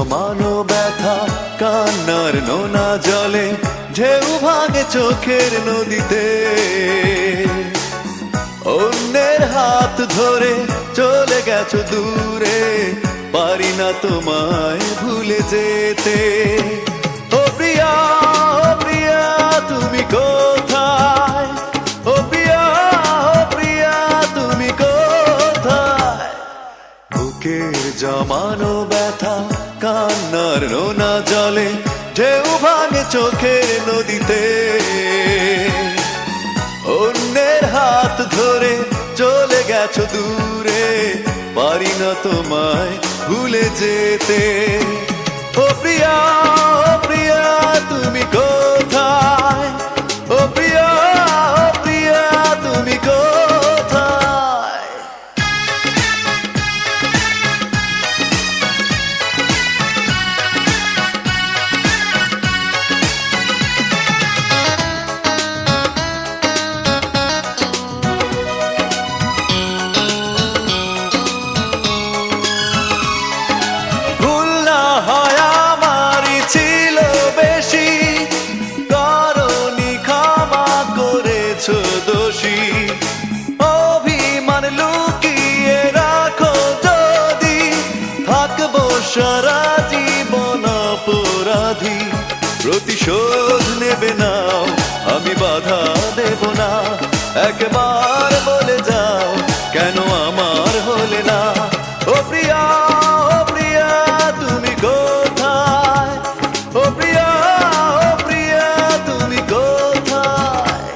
জমানো ব্যথা কান্নার নোনা জলে ঢেউ ভাঙে চোখের নদীতে। অন্যের হাত ধরে চলে গেছো দূরে, পারি না তোমায় ভুলে যেতে। ও প্রিয়া, ও প্রিয়া তুমি কোথায়? ও প্রিয়া, ও প্রিয়া তুমি কোথায়? বুকের জমানো ব্যথা কান্নার নোনা জলে ঢেউ ভাঙে চোখের নদীতে। অন্যের হাত ধরে চলে গেছো দূরে, পারি না তোমায় ভুলে যেতে। ও প্রিয়া, ও প্রিয়া তুমি কোথায়? ও প্রিয়া, ও প্রিয়া তুমি কোথায়? অভিমান লুকিয়ে রাখো যদি, থাকবো সারা জীবন অপরাধী। প্রতিশোধ নেবে নাও, আমি বাধা দেব না। একবার বলে যাও কেন আমার হলে না? ও প্রিয়া, ও প্রিয়া তুমি কোথায়? ও প্রিয়া, ও প্রিয়া তুমি কোথায়?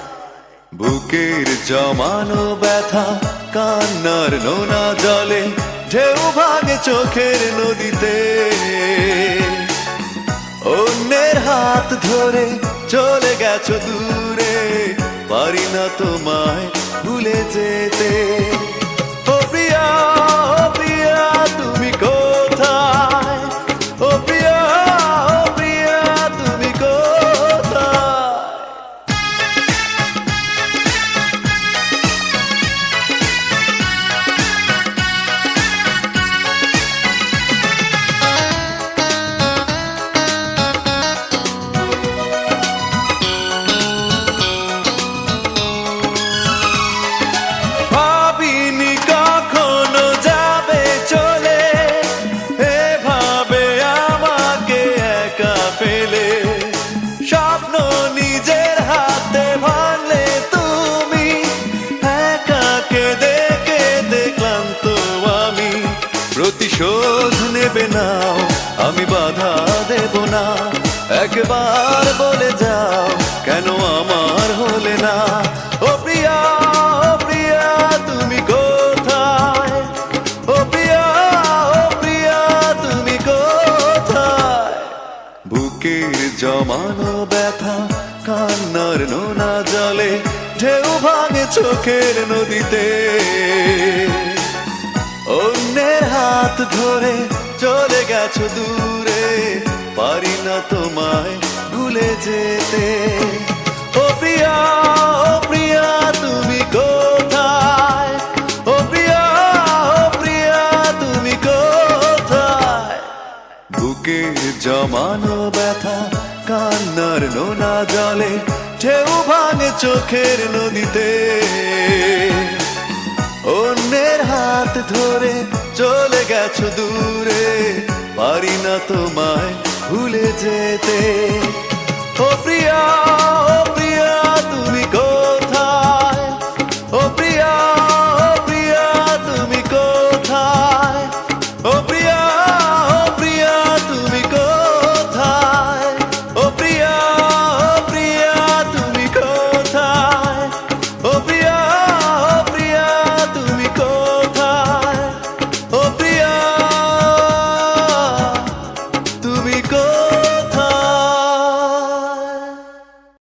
বুকের জমানো ব্যথা কান্নার নোনা জলে ঢেউ ভাঙে চোখের নদীতে। অন্যের হাত ধরে চলে গেছো দূরে, পারি না তোমায় ভুলে যেতে। ও প্রিয়া, ও প্রিয়া তুমি কোথায়? ও প্রিয়া, ও প্রিয়া তুমি কোথায়? স্বপ্ন নিজের হাতে ভাঙলে তুমি, একা কেঁদে কেঁদে ক্লান্ত আমি। প্রতিশোধ নেবে নাও, আমি বাধা দেব না। একবার বলে যাও কেন আমার হলে না? ও প্রিয়া, ও প্রিয়া তুমি কোথায়? ও প্রিয়া, ও প্রিয়া তুমি কোথায়? বুকের জমানো ব্যথা কান্নার নোনা জলে ঢেউ ভাঙে চোখের নদীতে। অন্যের হাত ধরে চলে গেছো দূরে, পারি না তোমায় ভুলে যেতে। ও প্রিয়া, ও প্রিয়া তুমি কোথায়? ও প্রিয়া, ও প্রিয়া তুমি কোথায়? বুকের জমানো ব্যথা কান্নার নোনা জলে ঢেউ ভাঙে চোখের নদীতে। অন্যের হাত ধরে চলে গেছো দূরে, পারি না তোমায় ভুলে যেতে। ও প্রিয়া, ও প্রিয়া তুমি কোথায়? ও প্রিয়া, ও প্রিয়া তুমি কোথায়? ও প্রিয়া, ও প্রিয়া তুমি কোথায়? ও প্রিয়া, ও প্রিয়া তুমি কোথায়? ও প্রিয়া, ও প্রিয়া তুমি কোথায়? ও প্রিয়া তুমি কোথায়?